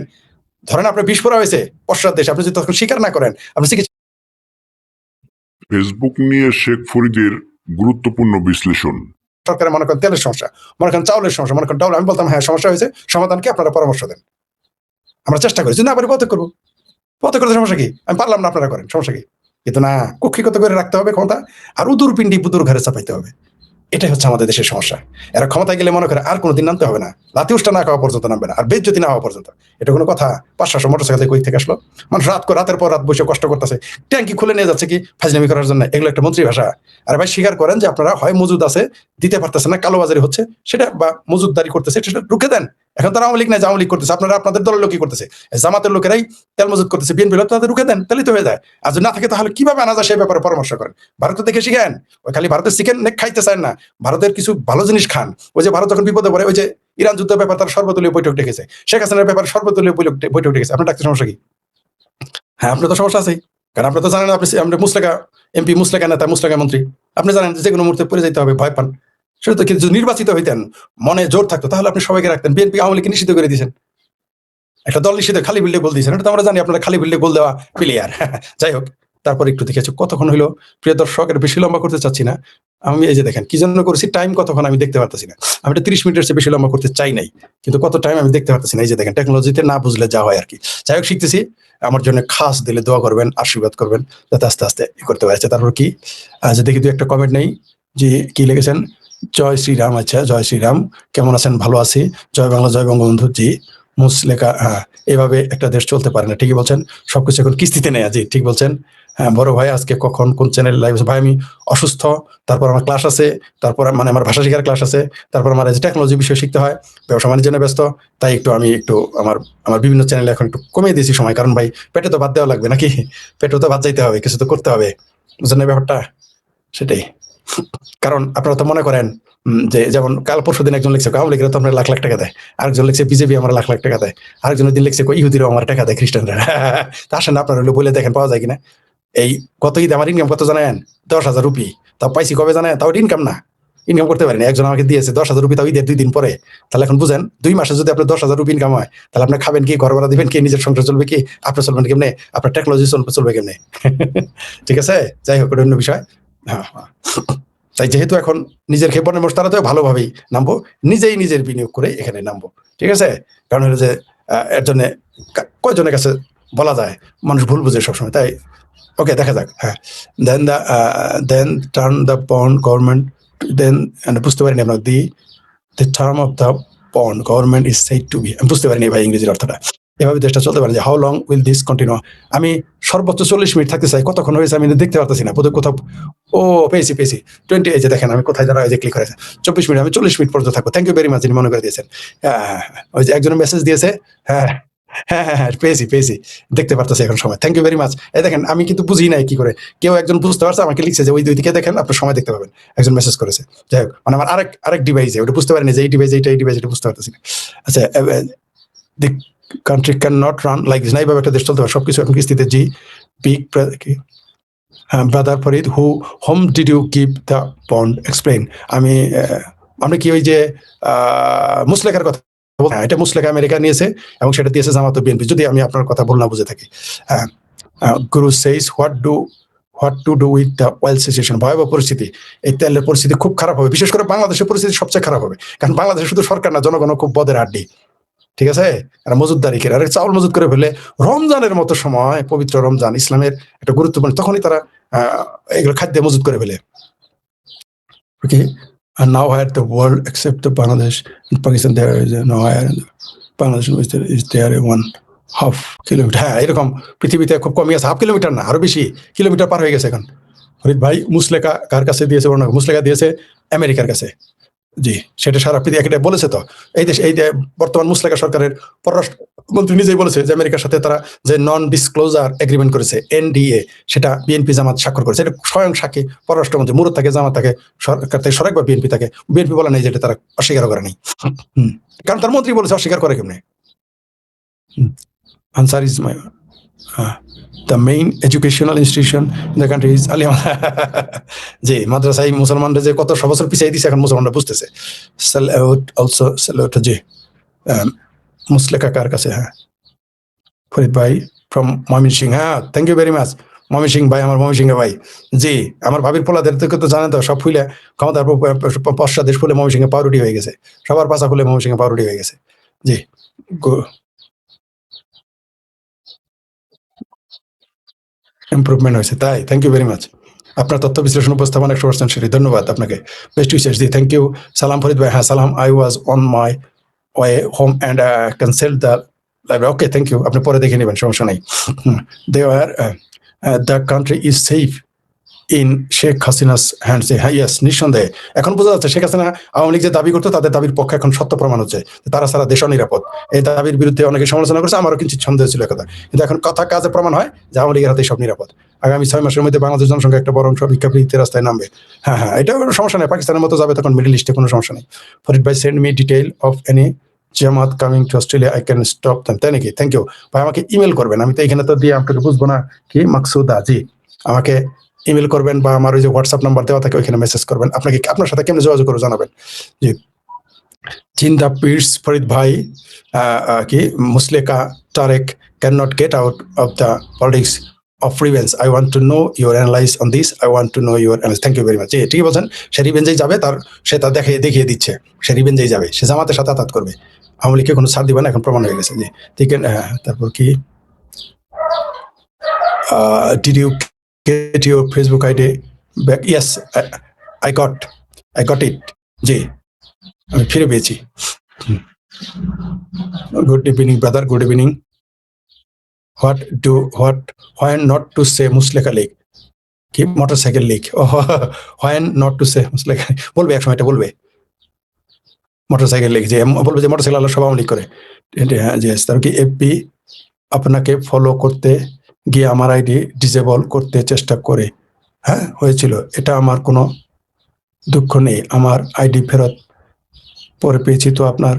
ধরেন আপনার বিষ পড়া হয়েছে পশ্চাৎ দেশে, আপনি যদি তখন স্বীকার না করেন, আপনি চিকিৎসা। ফেসবুক নিয়ে শেখ ফরিদের গুরুত্বপূর্ণ বিশ্লেষণ। সরকারের মনে করেন তেলের সমস্যা, মনে করেন চাউলের সমস্যা, মনে করেন ডাউল, আমি বলতাম হ্যাঁ সমস্যা হয়েছে, সমাধান কি আপনারা পরামর্শ দেন, আমরা চেষ্টা করি, যদি না পারি পদত্যাগ করবো। পদত্যাগ করতে সমস্যা কি? আমি পারলাম না, আপনারা করেন, সমস্যা কি? কিন্তু না, কক্ষিগত করে রাখতে হবে ক্ষমতা, আর উদুর পিন্ডি বুদুর ঘরে চাপাইতে হবে। এটাই হচ্ছে আমাদের দেশের সমস্যা। এরা ক্ষমতায় গেলে মনে করে আর কোনোদিন নামতে হবে না, লাথি উষ্টা না খাওয়া পর্যন্ত নামবে না, আর বেজ্জতি না হওয়া পর্যন্ত। এটা কোনো কথা? 500 মোটরসাইকেল কই থেকে আসলো? মানুষ রাতের পর রাত বসে কষ্ট করতেছে, ট্যাঙ্কি খুলে নিয়ে যাচ্ছে কি ফাজলামি করার জন্য? এগুলো একটা মন্ত্রী ভাষা? আর ভাই স্বীকার করেন যে আপনারা হয় মজুদ আছে দিতে পারতেছেন না, কালোবাজারি হচ্ছে সেটা, বা মজুদদারি করতেছে, সেটা রুখে দেন। এখন তারা আওয়ামী লীগ না, আওয়ামী লীগ করতেছে, আপনারা আপনাদের দলের লোকই করতেছে, জামাতের লোকেরাই তেল মজুদ করতেছে, বিএনপি লোক, তাদের রুখে দেন, তাহলেই তো হয়ে যায়। আর যদি না থাকে তাহলে কিভাবে আনা যায় সেই ব্যাপারে পরামর্শ করেন। ভারত দেখে শিখেন, ওই খালি ভারতের চিকেন খাইতে চান না, ভারতের কিছু ভালো জিনিস খান। ওই যে ভারত যখন বিপদে পড়ে, ওই যে ইরান যুদ্ধের ব্যাপার তার সর্বদলীয় বৈঠক ডেকেছে, শেখ হাসিনার ব্যাপারে সর্বদলীয় বৈঠক ডেকেছে, আপনার ডাক্তার সমস্যা কি? হ্যাঁ, আপনার তো সমস্যা আছেই, কারণ আপনি তো জানেন আপনি মুসলেকা এমপি, মুসলেকা নেতা, মুসলেকা মন্ত্রী, আপনি জানেন যে কোনো মুহূর্তে পড়ে যেতে হবে, ভয় পান। সেটা তো কিন্তু নির্বাচিত হইতেন, মনে জোর থাকতো, তাহলে আপনি সবাইকে রাখতেন। বিএনপি আওয়ামী লীগকে নিষিদ্ধ করে দিয়েছেন, একটা দল নিষিদ্ধ, খালি বিল্ডে গোল দিয়েছেন, এটা তো আমরা জানি, আপনারা খালি বিল্ডে গোল দেওয়া প্লেয়ার। যাই হোক, তারপর একটু দেখেছি কতক্ষণ হইলো, প্রিয় দর্শক, এটা বেশি লম্বা করতে চাচ্ছি না আমি। এই যে দেখেন কি জন্য করেছি, টাইম কতক্ষণ আমি দেখতে পারতেছি না, আমি এটা 30 মিনিটের চেয়ে বেশি লম্বা করতে চাই নাই, কিন্তু কত টাইম আমি দেখতে পারতেছি না। এই যে দেখেন, টেকনোলজিতে না বুঝলে যা হয় আর কি। যাই হোক, শিখতেছি, আমার জন্য খাস দিলে দোয়া করবেন, আশীর্বাদ করবেন, যাতে আস্তে আস্তে করতে পারছে। তারপর কি যে দেখি দু একটা কমেন্ট নেই, যে কি লিখেছেন, জয় শ্রীরাম। আচ্ছা, জয় শ্রীরাম, কেমন আছেন? ভালো আছি, জয় বাংলা, জয় বঙ্গবন্ধু। জি, মুসলেকা, হ্যাঁ, এভাবে একটা দেশ চলতে পারে না, ঠিকই বলছেন, সবকিছু এখন কিস্তিতে নেয়। জি, ঠিক বলছেন। হ্যাঁ, বড় ভাই আজকে কখন কোন চ্যানেল লাইভ? ভাই আমি অসুস্থ, তারপর আমার ক্লাস আছে, তারপর মানে আমার ভাষা শেখার ক্লাস আছে, তারপর আমার টেকনোলজি বিষয় শিখতে হয়, ব্যবসা বাণিজ্য নিয়ে ব্যস্ত, তাই আমি একটু আমার বিভিন্ন চ্যানেলে এখন একটু কমিয়ে দিয়েছি সময়, কারণ ভাই পেটে তো ভাত দেওয়া লাগবে নাকি, পেটে তো ভাত যাইতে হবে, কিছু তো করতে হবে, বুঝলেন এই ব্যাপারটা? সেটাই। কারণ আপনারা তো মনে করেন যে, যেমন কাল পরশু দিন একজন লিখছে আওয়ামী লীগের তো আপনার লাখ লাখ টাকা দেয়, আরেকজন লিখছে বিজেপি আমার লাখ লাখ টাকা দেয়, আরেকজন দিন লিখছে ইহুদিরাও আমার টাকা দেয়, খ্রিস্টানরা। তা আসেন আপনার হলো বলে দেখেন পাওয়া যায় কিনা। এই গত ঈদে আমার ইনকাম কত জানেন? 10,000 রুপি। তাও পাইছি কবে জানেন? তাও ইনকাম না, ইনকাম করতে পারিনি। একজন আমাকে দিয়েছে 10,000 রুপি, তাও ঈদের 2 দিন পরে। তাহলে এখন বুঝেন, 2 মাসে যদি আপনার 10,000 রুপি ইনকাম হয়, তাহলে আপনি খাবেন কি, ঘর ভাড়া দিবেন কি, নিজের সংসার চলবে কি, আপনি চলবেন কেমনে, আপনার টেকনোলজি চলবে কেমনে? ঠিক আছে, যাই হোক, অন্য বিষয়। হ্যাঁ, তাই যেহেতু এখন নিজের ক্ষেপণের মোস্তারাতেও ভালোভাবেই নামবো, নিজেই নিজের বিনিয়োগ করে এখানে নামবো, ঠিক আছে? কারণ হলো যে এর জন্য কয়জনের কাছে বলা যায়, মানুষ ভুল বুঝে সবসময়, তাই ওকে, দেখা যাক। হ্যাঁ, then turn the bond government, then বুঝতে পারিনি আপনার the term of the bond government is said to be, আমি বুঝতে পারিনি ভাই ইংরেজির অর্থটা। এভাবে দেশটা চলতে পারে যে how long will this continue. আমি সর্বোচ্চ 40 মিনিট থাকতে চাই, কতক্ষণ হয়েছে আমি দেখতে পারতেছি না, বোধহয় কোথাও। ও, পেয়েছি 20, এই যে দেখেন আমি কোথায় যারা, এই যে ক্লিক করেছে 24 মিনিট, আমি 40 মিনিট পর্যন্ত থাকবো। থ্যাংক ইউ ভেরি মাচ, যিনি মনে করে দিয়েছেন। ওই যে একজন মেসেজ দিয়েছে। হ্যাঁ হ্যাঁ হ্যাঁ হ্যাঁ, পেয়েছি, দেখতে পারতেছি এখন সময়। Thank you very much. এই দেখেন আমি কিন্তু বুঝি নাই কি করে, কেউ একজন বুঝতে পারছে, আমাকে লিখছে যে ওই দুই দিকে দেখেন আপনার সময় দেখতে পাবেন, একজন মেসেজ করেছে। যাই হোক, মানে আমার আরেক ডিভাইসে ওটা বুঝতে পারিনি যে এই ডিভাইস এইটা, এই ডিভাইস এটা বুঝতে পারতেছি না। আচ্ছা, the country can not run like this, না এইভাবে একটা দেশ চলতে পারে, সবকিছু এখন কিস্তিতে। জি pick brother Farid, home did you give the bond explain. আমরা কি ওই যে মুসলেখার কথা, হ্যাঁ এটা মুসলেখা আমেরিকা নিয়েছে এবং সেটা দিয়েছে জামাত বিএনপি, যদি আমি আপনার কথা ভুল না বুঝে থাকি। গুরু says what to do with the well situation, ভয়াবহ পরিস্থিতি, এই তেলের পরিস্থিতি খুব খারাপ হবে, বিশেষ করে বাংলাদেশের পরিস্থিতি সবচেয়ে খারাপ হবে, কারণ বাংলাদেশে শুধু সরকার না, জনগণ খুব বদের আড্ডি। ঠিক আছে, আর মজুদদারি করে, আর চাউল মজুদ করে ফেলে রমজানের মতো সময়, পবিত্র রমজান ইসলামের একটা গুরুত্বপূর্ণ, তখনই তারা এগুলো খাদ্য মজুদ করে ফেলে। ওকে, and now where the world except the Bangladesh and Pakistan, there is no higher, Bangladesh is there 1/2 kilometre. হ্যাঁ, এরকম পৃথিবীতে খুব কমই আছে, 1/2 কিলোমিটার না, আরো বেশি কিলোমিটার পার হয়ে গেছে এখন। ফরিদ ভাই, মুসলেখা কার কাছে দিয়েছে? মুসলেখা দিয়েছে আমেরিকার কাছে। জি, সেটা সারা পৃথিবী একটা বলেছে। তো এই বর্তমান মুসলেখা সরকারের পররাষ্ট্রমন্ত্রী নিজেই বলেছে যে আমেরিকার সাথে তারা যে নন ডিসক্লোজার এগ্রিমেন্ট করেছে, NDA, সেটা বিএনপি জামাত স্বাক্ষর করেছে। এটা স্বয়ং সাক্ষী পররাষ্ট্রমন্ত্রী, মুরত থাকে, জামাত থাকে, সরকার থেকে সরাক বা বিএনপি থাকে, বিএনপি বলে নেই যেটা তারা অস্বীকার করে নেই। কারণ তার মন্ত্রী বলেছে, অস্বীকার করে কেমনে? Answer is my the main educational institution in the country is Alia. জি, মাদ্রাসায় মুসলমানরা যে কত বছর পিছিয়ে দিচ্ছে, এখন মুসলমানরা বুঝতেছে। Also salute. জি, মুসলেখা কার কাছে? হ্যাঁ, ফরিদ ভাই ফ্রম ময়মনসিংহ। হ্যাঁ, thank you very much Mymensingh ভাই, আমার ময়মনসিংহ ভাই। জি, আমার ভাবির পোলাদের থেকে তো জানেন তো, সব ফুলে ক্ষমতার পশ্চাদেশ ফুলে ময়মনসিংহে পাউরুটি হয়ে গেছে, সবার পাশা ফুলে ময়মনসিংহে পাউরুটি হয়ে গেছে। জি, ইমপ্রুভমেন্ট হয়েছে, তাই? Thank you very much. আপনার তথ্য বিশ্লেষণ উপস্থাপন 100% সঠিক, ধন্যবাদ আপনাকে। Best wishes. জি, থ্যাংক ইউ। সালাম ফরিদ ভাই। হ্যাঁ সালাম, I was on my way home and cancelled the library. Okay, thank you, আপনি পরে দেখে নেবেন, সমস্যা নাই। They are the country is safe in Sheikh Hasina's hands. হ্যাঁ, ইয়েস, নিঃসন্দেহে। এখন বোঝা যাচ্ছে শেখ হাসিনা আওয়ামী লীগ যে দাবি করতো, তাদের দাবির পক্ষে এখন সত্য প্রমাণ হচ্ছে, তারা সারা দেশ নিরাপদ। এই দাবির বিরুদ্ধে অনেকে সমালোচনা করছে, আমারও কিছু সন্দেহ ছিল কথা, কিন্তু এখন কথা কাজে প্রমাণ হয় যে আওয়ামী লীগের হাতে সব নিরাপদ। আগামী 6 মাসের মধ্যে বাংলাদেশ জনসংখ্যা একটা বড় অংশ ভিক্ষাবৃত্তির রাস্তায় নামবে। হ্যাঁ হ্যাঁ, এটা কোনো সমস্যা নেই, পাকিস্তানের মতো যাবে তখন মিডল ইস্টে, কোনো সমস্যা নেই। ফরিদ ভাই, send me detail of any Jamaat coming to Australia, I can stop them. তাই নাকি? থ্যাংক ইউ ভাই, আমাকে ইমেল করবেন, আমি তো এখানে তো দিয়ে আপনাকে বুঝবো না। কি মাকসুদা? জি, আমাকে ইমেল করবেন বা আমার ওই যে হোয়াটসঅ্যাপ নাম্বার দেওয়া থাকে ওইখানে মেসেজ করবেন, আপনাকে আপনার সাথে কেমনে যোগাযোগ করে জানাবেন। জি, চিন্তা পিটস ফরিদ ভাই, কি মুসলেকা Tarek can not get out of the politics of revenge. I want to know your analyze on this, I want to know your analyze. Thank you very much. জি, ঠিক বলছেন, সে রিভেঞ্জেই যাবে, সে তার দেখিয়ে দিচ্ছে, সে রিভেঞ্জেই যাবে, সে জামাতের সাথে আঘাত করবে, আওয়ামী লীগকে কোনো ছাড় দিবে না, এখন প্রমাণ হয়ে গেছে। জি, ঠিক। তারপর কি, did you get your Facebook ID back? Yes, I got it. জি, আমি ফিরে পেয়েছি। Good evening brother, good evening. when not to say মুসলেখা লীগ, কি motorcycle league? when not to say মুসলেখা, বলবে এক সময়, এটা বলবে মোটরসাইকেল লীগ, যে বলবে যে মোটরসাইকেল আল্লাহ সব আওয়ামী লীগ করে। হ্যাঁ, জি, তার কি এফবি আপনাকে ফলো করতে গিয়ে আমার আইডি ডিসেবল করতে চেষ্টা করে, হ্যাঁ হয়েছিল, এটা আমার কোনো দুঃখ নেই, আমার আইডি ফেরত পরে পেয়েছি, তো আপনার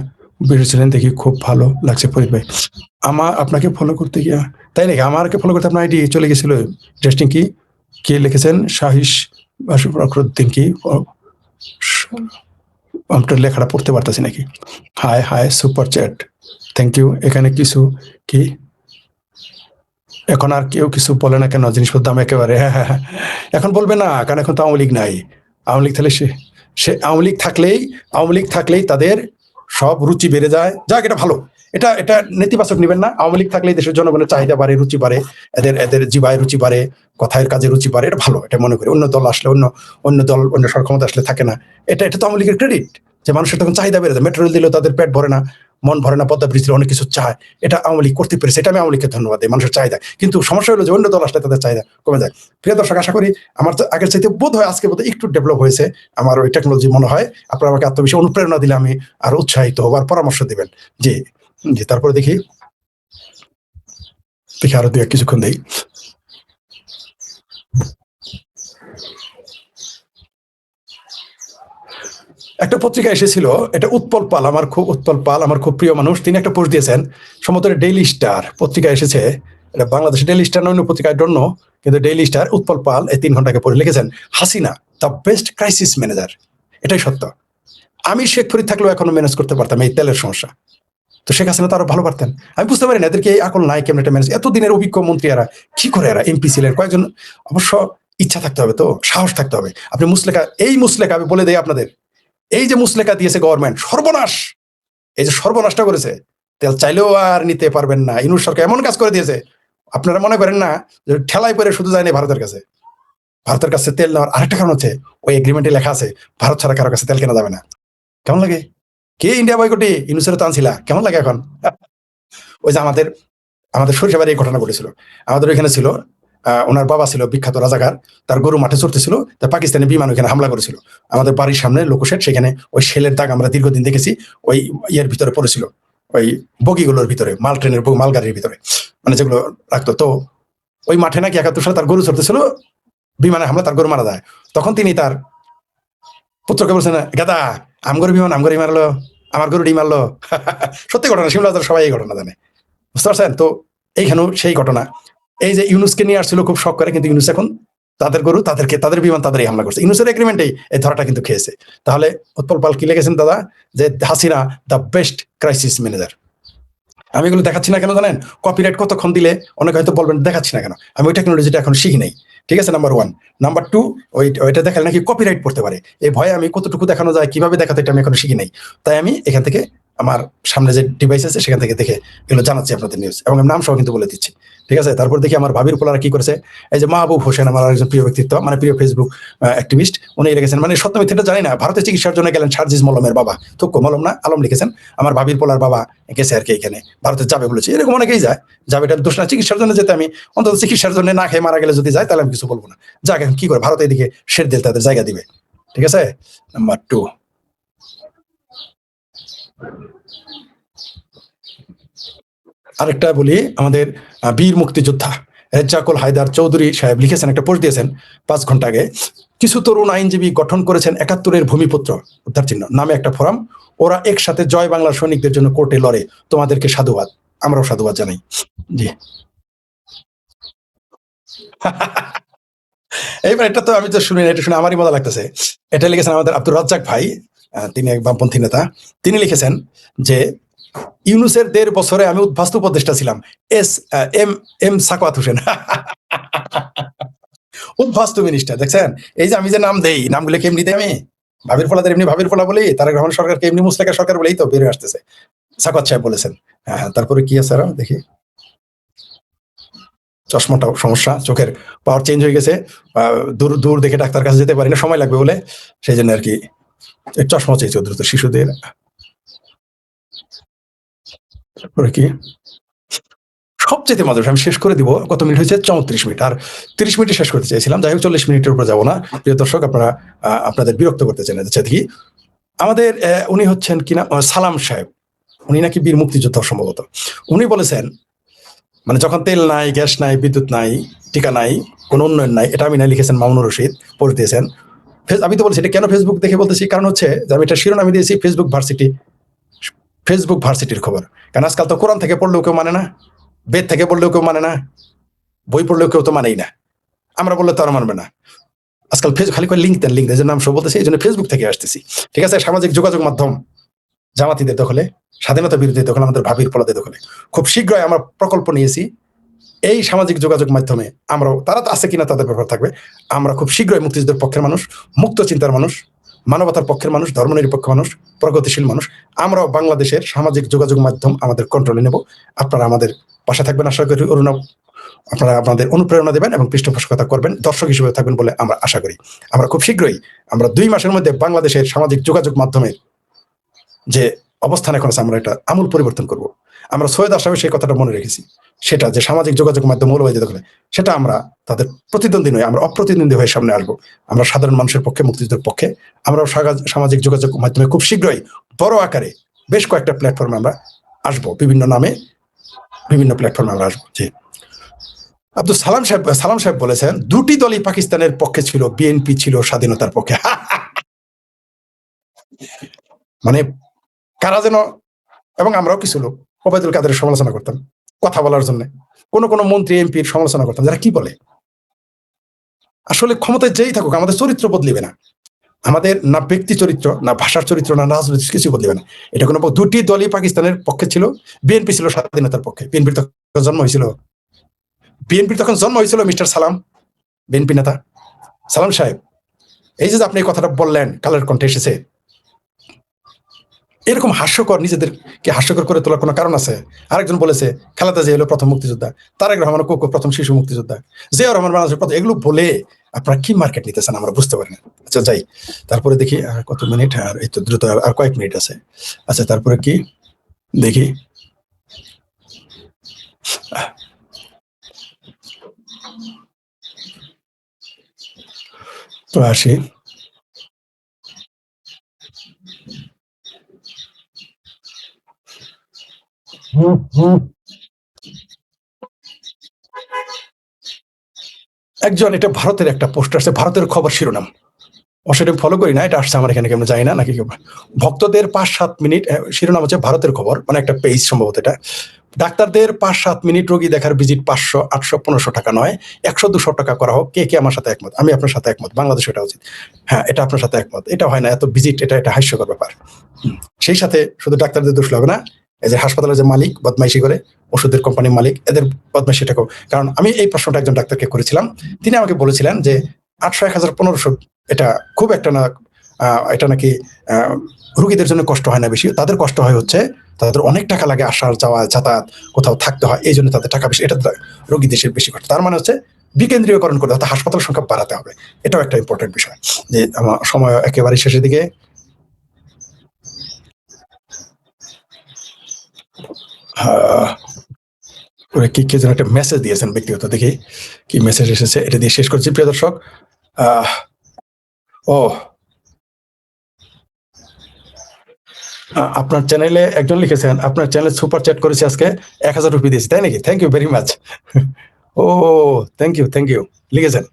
ভিডিও ছিলেন দেখি খুব ভালো লাগছে। ফরিদ ভাই, আপনাকে ফলো করতে গিয়ে, তাই নাকি? আমাকে ফলো করতে আপনার আইডি চলে গেছিল। ইন্টারেস্টিং। কি লিখেছেন? শাহিস ফখরুদ্দিন। কি আপনার লেখাটা পড়তে পারতেছি নাকি? Hi super chat, thank you. এখানে কিছু কি এখন আর কেউ কিছু বলে না কেন? জিনিসপত্র দাম একেবারে। হ্যাঁ, এখন বলবে না, কারণ এখন তো আওয়ামী লীগ নাই। আওয়ামী লীগ থাকলে সে আওয়ামী লীগ থাকলেই তাদের সব রুচি বেড়ে যায়। যাক, এটা ভালো, এটা এটা নেতিবাচক নেবেন না। আওয়ামী লীগ থাকলে দেশের জনগণের চাহিদা বাড়ে, রুচি বাড়ে, এদের এদের জিবায় রুচি বাড়ে, কথায় কাজে রুচি বাড়ে, এটা ভালো, এটা মনে করি। অন্য দল আসলে অন্য দল অন্য সরকার ক্ষমতা আসলে থাকে না, এটা তো আওয়ামী লীগের ক্রেডিট যে মানুষের তখন চাহিদা বেড়ে যায়। মেট্রো রেল দিলেও তাদের পেট ভরে না, মন ভরে না, পদ্মা ব্রিজ অনেক কিছু চায়, এটা আওয়ামী লীগ করতে পেরেছে, এটা আমি আওয়ামী লীগকে ধন্যবাদ দিই, মানুষের চাহিদা। কিন্তু সমস্যা হলো যে অন্য দল আসলে তাদের চাহিদা কমে যায়। প্রিয় দর্শক, আশা করি আমার তো আগের চাইতে বোধ হয় আজকে বোধ হয় একটু ডেভেলপ হয়েছে আমার ওই টেকনোলজি মনে হয়। আপনারা আমাকে আত্মবিশ্বাস অনুপ্রেরণা দিলে আমি আরো উৎসাহিত হবো আর পরামর্শ দিবেন। জি জি, তারপরে দেখি আরো কিছুক্ষণ দেই। একটা পত্রিকা এসেছিল, এটা উৎপল পাল, আমার খুব প্রিয় মানুষ, তিনি একটা পোস্ট দিয়েছেন, সম্ভবত ডেইলি স্টার পত্রিকা এসেছে, এটা বাংলাদেশে ডেইলি স্টার অন্য পত্রিকা আই ডোন্ট নো, কিন্তু ডেইলি স্টার উৎপল পাল এই 3 ঘন্টাকে পড়ে লিখেছেন, Hasina the best crisis manager. এটাই সত্য। আমি শেখ ফরিদ থাকলেও এখনো ম্যানেজ করতে পারতাম এই তেলের সমস্যা, তো শেখ হাসিনা তো আরো ভালো পারতেন। আমি বুঝতে পারি না এদেরকে এই আকল নাই কেমন একটা ম্যানেজ, এতদিনের অভিজ্ঞ মন্ত্রী এরা কি করে, এরা এমপি ছিলেন কয়েকজন, অবশ্য ইচ্ছা থাকতে হবে, তো সাহস থাকতে হবে। আপনি মুসলেকা আমি বলে দেই আপনাদের, এই যে মুসলেকা দিয়েছে গভর্নমেন্ট, সর্বনাশ, এই যে সর্বনাশটা করেছে, তেল চাইলেও আর নিতে পারবেন না। ইউনূস সরকার এমন কাজ করে দিয়েছে, আপনারা মনে করেন না যে ঠেলায় পরে শুধু যায়নি ভারতের কাছে। ভারতের কাছে তেল নেওয়ার আরেকটা কারণ হচ্ছে, ওই এগ্রিমেন্টে লেখা আছে ভারত ছাড়া কারো কাছে তেল কেনা যাবে না। কেমন লাগে? কে ইন্ডিয়া বয়কটে ইউনূসের তো আনছিলা, কেমন লাগে এখন? ওই যে আমাদের সরিষাবাড়ি এই ঘটনা ঘটেছিল, আমাদের ওইখানে ছিল, ওনার বাবা ছিল বিখ্যাত রাজাকার, তার গরু মাঠে চড়তেছিল, তা পাকিস্তানি বিমান ওইখানে হামলা করেছিল, আমাদের বাড়ির সামনে লোকশেড, সেখানে ওই শেলের দাগ আমরা দীর্ঘদিন দেখেছি, ওই ইয়ের ভিতরে পড়েছিল, ওই বগিগুলোর ভিতরে, মাল ট্রেনের মালগাড়ির ভিতরে, মানে যেগুলো রাখতো। তো ওই মাঠে নাকি 71 সালে তার গরু চড়তেছিল, বিমানে হামলা, তার গরু মারা যায়। তখন তিনি তার পুত্রকে বলছেন, গাদা আমগর বিমান আমগরই মারলো, আমার গরুটি মারলো। সত্যি ঘটনা, শিমলা সবাই এই ঘটনা জানে, বুঝতে পারছেন? তো এইখানেও সেই ঘটনা, এই যে ইউনূসকে নিয়ে আসছিল খুব শখ করে, কিন্তু ইউনূস এখন তাদের গরু তাদের বিমান তাদেরই হামলা করছে। ইউনূসের এগ্রিমেন্টেই এই ধরাটা কিন্তু খেয়েছে। তাহলে উৎপল পাল কি লিখেছেন দাদা, যে Hasina the best crisis manager. আমি এগুলো দেখাচ্ছি না কেন জানেন? কপিরাইট কতক্ষণ দিলে অনেকে হয়তো বলবেন দেখাচ্ছি না কেন, আমি ওই টেকনোলজিটা এখন শিখি নাই, ঠিক আছে, নাম্বার 1। নাম্বার 2, ওইটা দেখালে নাকি কপিরাইট পড়তে পারে, এই ভয়ে আমি কতটুকু দেখানো যায়, কিভাবে দেখাতে, এটা আমি এখন শিখি নাই। তাই আমি এখান থেকে আমার সামনে যে ডিভাইস আছে সেখান থেকে দেখে এগুলো জানাচ্ছি আপনাদের নিউজ, এবং নাম সহ কিন্তু বলে দিচ্ছি, ঠিক আছে। তারপর দেখি আমার ভাবির পোলারা কি করেছে। এই যে মাহবুব হোসেন, আমার একজন প্রিয় ব্যক্তিত্ব, মানে প্রিয় ফেসবুক অ্যাক্টিভিস্ট, উনি লিখেছেন, মানে সত্য মিথ্যাটা জানি না, ভারতে চিকিৎসার জন্য গেলেন, সার্জিস মলমের বাবা, থুক্কো মলম না আলম লিখেছেন, আমার ভাবির পোলার বাবা গেছে আর কি, এখানে ভারতে যাবে বলেছে, এরকম অনেকেই যায়, যাবে, এটা দোষ না, চিকিৎসার জন্য যেতে, আমি অন্তত চিকিৎসার জন্য না খেয়ে মারা গেলে যদি যায় তাহলে আমি কিছু বলবো না, যাক এখন কি করে, ভারত এদিকে শের দিল তাদের জায়গা দিবে, ঠিক আছে। নাম্বার 2, আরেকটা বলি, আমাদের বীর মুক্তিযোদ্ধা রেজ্জাকুল হায়দার চৌধুরী সাহেব লিখেছেন, একটা পোস্ট দিয়েছেন 5 ঘন্টা আগে, কিছু তরুণ আইনজীবী গঠন করেছেন 71-এর ভূমিপুত্র উদ্ধার চিহ্ন নামে একটা ফোরাম, ওরা একসাথে জয় বাংলা সৈনিকদের জন্য কোর্টে লড়ে, তোমাদেরকে সাধুবাদ, আমরাও সাধুবাদ জানাই। জি। এইবার এটা তো আমি তো শুনি, এটা শুনে আমারই মজা লাগতেছে। এটা লিখেছেন আমাদের আব্দুর রাজ্জাক ভাই, তিনি এক বামপন্থী নেতা, তিনি লিখেছেন যে ইউনূসের 1.5 বছরে আমি উদ্বাস্তু উপদেষ্টা ছিলাম, এম সাকওয়াত হোসেন। উদ্বাস্তু মিনিস্টার, দেখছেন? এই যে আমি যে নাম দেই, নামগুলো কেমনি দেই আমি, ভাবির ফলাদের এমনি ভাবির ফলা বলি, তারেক রহমান সরকারকে এমনি মুসলেকা সরকার বলেই তো বেরিয়ে আসতেছে, সাকওয়াত সাহেব বলেছেন। হ্যাঁ, তারপরে কি আছে আরো দেখি, চশমাটাও সমস্যা, চোখের পাওয়ার চেঞ্জ হয়ে গেছে, দূর দূর দেখে ডাক্তার কাছে যেতে পারি না, সময় লাগবে বলে, সেই জন্য আর কি চশমা চেয়েছে দ্রুত শিশুদের। কি সবচেয়ে মজা, আমি শেষ করে দিব, কত মিনিট হয়েছে? 34 মিনিট, আর 30 মিনিটে শেষ করতে চাইছিলাম, যাই হোক 40 মিনিটের উপর যাবো না। প্রিয় দর্শক, আপনারা আপনাদের বিরক্ত করতে চান, দেখি আমাদের উনি হচ্ছেন কিনা সালাম সাহেব, উনি নাকি বীর মুক্তিযোদ্ধা সম্ভবত। উনি বলেছেন, মানে যখন তেল নাই, গ্যাস নাই, বিদ্যুৎ নাই, টিকা নাই, কোনো উন্নয়ন নাই, এটা আমি না, লিখেছেন মামুনুর রশিদ, পোস্ট দিয়েছেন। আমি তো বলছি এটা কেন ফেসবুক দেখে বলতেছি, কারণ হচ্ছে যে আমি এটা শিরোনামে দিয়েছি ফেসবুক ভার্সিটির খবর, কারণ আজকাল তো কোরআন থেকে পড়লেও কেউ মানে না, বেদ থেকে পড়লেও কেউ মানে না, বই পড়লেও কেউ তো মানেই না, আমরা বললে তো আর মানবে না। আজকাল খালি করে লিঙ্ক দেন, যে নাম সব বলতেছি, এই জন্য ফেসবুক থেকে আসতেছি, ঠিক আছে। সামাজিক যোগাযোগ মাধ্যম জামাতিদের দখলে, স্বাধীনতা বিরোধী দখলে, আমাদের ভাবির ফলাদের দখলে। খুব শীঘ্রই আমরা প্রকল্প নিয়েছি, এই সামাজিক যোগাযোগ মাধ্যমে আমরাও, তারা তো আছে কিনা তাদের ব্যাপার থাকবে, আমরা খুব শীঘ্রই মুক্তিযুদ্ধের পক্ষের মানুষ, মুক্ত চিন্তার মানুষ, মানবতার পক্ষের মানুষ, ধর্মনিরপেক্ষ মানুষ, প্রগতিশীল মানুষ। আমরাও বাংলাদেশের সামাজিক যোগাযোগ মাধ্যম আমাদের কন্ট্রোলে নেব। আপনারা আমাদের পাশে থাকবেন, আশা করি। আপনারা আপনাদের অনুপ্রেরণা দেবেন এবং পৃষ্ঠপোষকতা করবেন, দর্শক হিসেবে থাকবেন বলে আমরা আশা করি। আমরা খুব শীঘ্রই আমরা 2 মাসের মধ্যে বাংলাদেশের সামাজিক যোগাযোগ মাধ্যমের যে অবস্থান এখন আছে, আমরা এটা আমূল পরিবর্তন করব। আমরা সৈয়দ আশরাফের সেই কথাটা মনে রেখেছি, সেটা যে সামাজিক যোগাযোগ মাধ্যম মৌলবাদী দখলে, সেটা আমরা তাদের প্রতিদ্বন্দ্বী নয়, আমরা অপ্রতিদ্বন্দ্বী হয়ে সামনে আসবো। আমরা সাধারণ মানুষের পক্ষে, মুক্তিযুদ্ধের পক্ষে। আমরা সামাজিক যোগাযোগ মাধ্যমে খুব শীঘ্রই বড় আকারে বেশ কয়েকটা প্ল্যাটফর্মে আমরা আসবো, বিভিন্ন নামে বিভিন্ন প্ল্যাটফর্মে আমরা আসবো। জি, আব্দুল সালাম সাহেব বলেছেন 2টি দলই পাকিস্তানের পক্ষে ছিল, বিএনপি ছিল স্বাধীনতার পক্ষে। মানে কারা যেন, এবং আমরাও কিছু লোক ওবায়দুল কাদেরের সমালোচনা করতাম কথা বলার জন্য, কোন কোন মন্ত্রী এমপির সমালোচনা করতাম, যারা কি বলে। আসলে ক্ষমতায় যেই থাকুক, আমাদের চরিত্র বদলিবে না। আমাদের না ব্যক্তি চরিত্র, না ভাষার চরিত্র, না রাজনৈতিক কিছু বদলিবে না। এটা কোনো 2টি দলই পাকিস্তানের পক্ষে ছিল, বিএনপি ছিল স্বাধীনতার পক্ষে। বিএনপির তখন জন্ম হয়েছিল মিস্টার সালাম, বিএনপি নেতা সালাম সাহেব। এই যে আপনি এই কথাটা বললেন, কালের কণ্ঠে এসেছে, এরকম হাস্যকর, নিজেদেরকে হাস্যকর করে তোলার কোনো কারণ আছে? আরেকজন বলেছে খালেদা জিয়া হলো প্রথম মুক্তিযোদ্ধা, তারেক রহমান কোকো প্রথম শিশু মুক্তিযোদ্ধা, জিয়াউর রহমান বাংলাদেশের প্রথম। এগুলো বলে আপনারা কি মার্কেট নিতেছেন আমরা বুঝতে পারি না। আচ্ছা যাই, তারপরে দেখি আর কত মিনিট, আর এই তো দ্রুত আর কয়েক মিনিট আছে। আচ্ছা তারপরে কি দেখি, তো আসি। একজন, এটা ভারতের একটা পোস্ট আসছে, ভারতের খবর শিরোনাম, অবশ্যই ফলো করি না, এটা আসছে আমার এখানে, কেমন জানি না নাকি ভক্তদের 5-7 মিনিট, শিরোনাম হচ্ছে ভারতের খবর, মানে একটা পেজ সম্ভবত এটা। ডাক্তারদের 5-7 মিনিট রোগী দেখার ভিজিট 500, 800, 1500 টাকা নয়, 100-200 টাকা করা হোক। কে কে আমার সাথে একমত? আমি আপনার সাথে একমত, বাংলাদেশ এটা উচিত। হ্যাঁ, এটা আপনার সাথে একমত। এটা হয় না, এত ভিজিট, এটা হাস্যকর ব্যাপার। সেই সাথে শুধু ডাক্তারদের দোষ লাগবে না, এই যে হাসপাতালের যে মালিক বদমাইশি করে, ওষুধের কোম্পানির মালিক, এদের বদমাইশিটাকেও। কারণ আমি এই প্রশ্নটা একজন ডাক্তারকে করেছিলাম, তিনি আমাকে বলেছিলেন যে 800, 1000, 1500 এটা খুব একটা না, এটা নাকি রুগীদের জন্য কষ্ট হয় না বেশি, তাদের কষ্ট হয় হচ্ছে তাদের অনেক টাকা লাগে, আসার যাওয়া, যাতায়াত, কোথাও থাকতে হয়, এই জন্য তাদের টাকা বেশি, এটা রোগী দেশের বেশি কষ্ট। তার মানে হচ্ছে বিকেন্দ্রীয়করণ করতে হবে, হাসপাতাল সংখ্যা বাড়াতে হবে। এটাও একটা ইম্পর্টেন্ট বিষয়। যে আমার সময় একেবারে শেষের দিকে, কি কে যেন একটা মেসেজ দিয়েছেন ব্যক্তিগত, দেখি কি মেসেজ এসেছে, এটা দিয়ে শেষ করছি প্রিয় দর্শক। ও, আপনার চ্যানেলে একজন লিখেছেন, আপনার চ্যানেল সুপার চ্যাট করেছে আজকে, 1000 রুপি দিয়েছি, তাই নাকি? Thank you very much. ও, থ্যাংক ইউ লিখেছেন।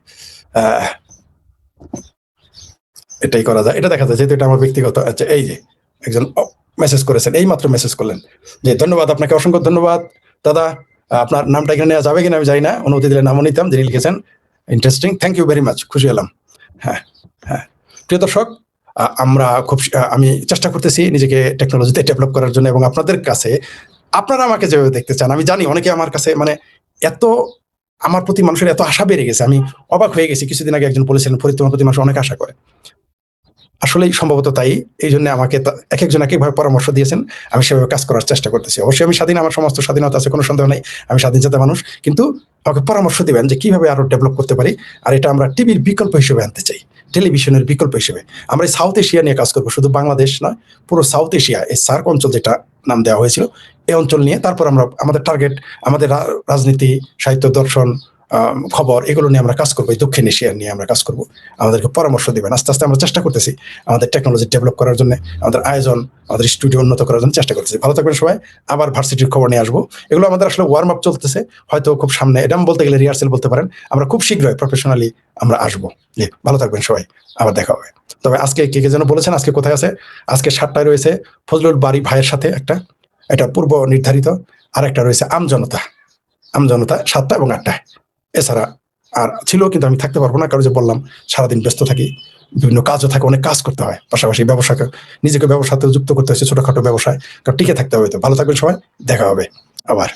এটাই করা যায়, এটা দেখা যায়, যেহেতু এটা আমার ব্যক্তিগত। আচ্ছা, এই যে একজন মেসেজ করেছেন, এই মাত্র মেসেজ করলেন, যে ধন্যবাদ আপনাকে, অসংখ্য ধন্যবাদ দাদা। আপনার নামটা এখানে নেওয়া যাবে কিনা আমি জানি না, অনুমতি দিলে নামও নিতাম, যিনি লিখেছেন। Interesting, thank you very much, খুশি হলাম। হ্যাঁ হ্যাঁ, প্রিয় দর্শক, আমরা খুব আমি চেষ্টা করতেছি নিজেকে টেকনোলজিতে ডেভেলপ করার জন্য, এবং আপনাদের কাছে, আপনারা আমাকে যেভাবে দেখতে চান, আমি জানি অনেকে আমার কাছে, মানে এত আমার প্রতি মানুষের এত আশা বেড়ে গেছে, আমি অবাক হয়ে গেছি। কিছুদিন আগে একজন বলেছিলেন, ফরিদ তোমার প্রতি মানুষ অনেক আশা করে। আসলেই সম্ভবত তাই। এই জন্য আমাকে এক একজন এক একভাবে পরামর্শ দিয়েছেন, আমি সেভাবে কাজ করার চেষ্টা করতেছি। অবশ্যই আমি স্বাধীন, আমার সমস্ত স্বাধীনতা আছে, কোনো সন্দেহ নেই, আমি স্বাধীনচেতা মানুষ। কিন্তু আমাকে পরামর্শ দিবেন যে কিভাবে আরো ডেভেলপ করতে পারি। আর এটা আমরা টিভির বিকল্প হিসেবে আনতে চাই, টেলিভিশনের বিকল্প হিসেবে। আমরা এই সাউথ এশিয়া নিয়ে কাজ করবো, শুধু বাংলাদেশ নয়, পুরো সাউথ এশিয়া, এই সার্ক অঞ্চল যেটা নাম দেওয়া হয়েছিল, এই অঞ্চল নিয়ে। তারপর আমরা আমাদের টার্গেট, আমাদের রাজনীতি, সাহিত্য, দর্শন, খবর, এগুলো নিয়ে আমরা কাজ করবো। এই দক্ষিণ এশিয়া নিয়ে আমরা কাজ করবো। আমাদেরকে পরামর্শ দিবেন। আস্তে আস্তে আমরা চেষ্টা করতেছি আমাদের টেকনোলজি ডেভেলপ করার জন্য, আমাদের আয়োজন, আমাদের স্টুডিও উন্নত করার জন্য চেষ্টা করতেছি। ভালো থাকবেন সবাই। আবার ভার্সিটির খবর নিয়ে আসবো। এগুলো আমাদের আসলে ওয়ার্ম আপ চলতেছে, হয়তো খুব সামনে, এটা বলতে গেলে রিহার্সেল বলতে পারেন। আমরা খুব শীঘ্রই প্রফেশনালি আমরা আসবো। ভালো থাকবেন সবাই, আবার দেখা হবে। তবে আজকে কে কে যেন বলেছেন আজকে কোথায় আছে? আজকে 7টায় রয়েছে ফজলুল বাড়ি ভাইয়ের সাথে একটা, এটা পূর্ব নির্ধারিত। আর একটা রয়েছে আমজনতা 7টা এবং 8টায়। এছাড়া আর ছিল, কিন্তু আমি থাকতে পারবো না, কারণ যে বললাম সারাদিন ব্যস্ত থাকি, বিভিন্ন কাজও থাকে, অনেক কাজ করতে হয়, পাশাপাশি ব্যবসাকে, নিজেকে ব্যবসাতে যুক্ত করতে হচ্ছে, ছোটখাটো ব্যবসায়, কারণ টিকে থাকতে হবে। তো ভালো থাকবেন সবাই, দেখা হবে আবার।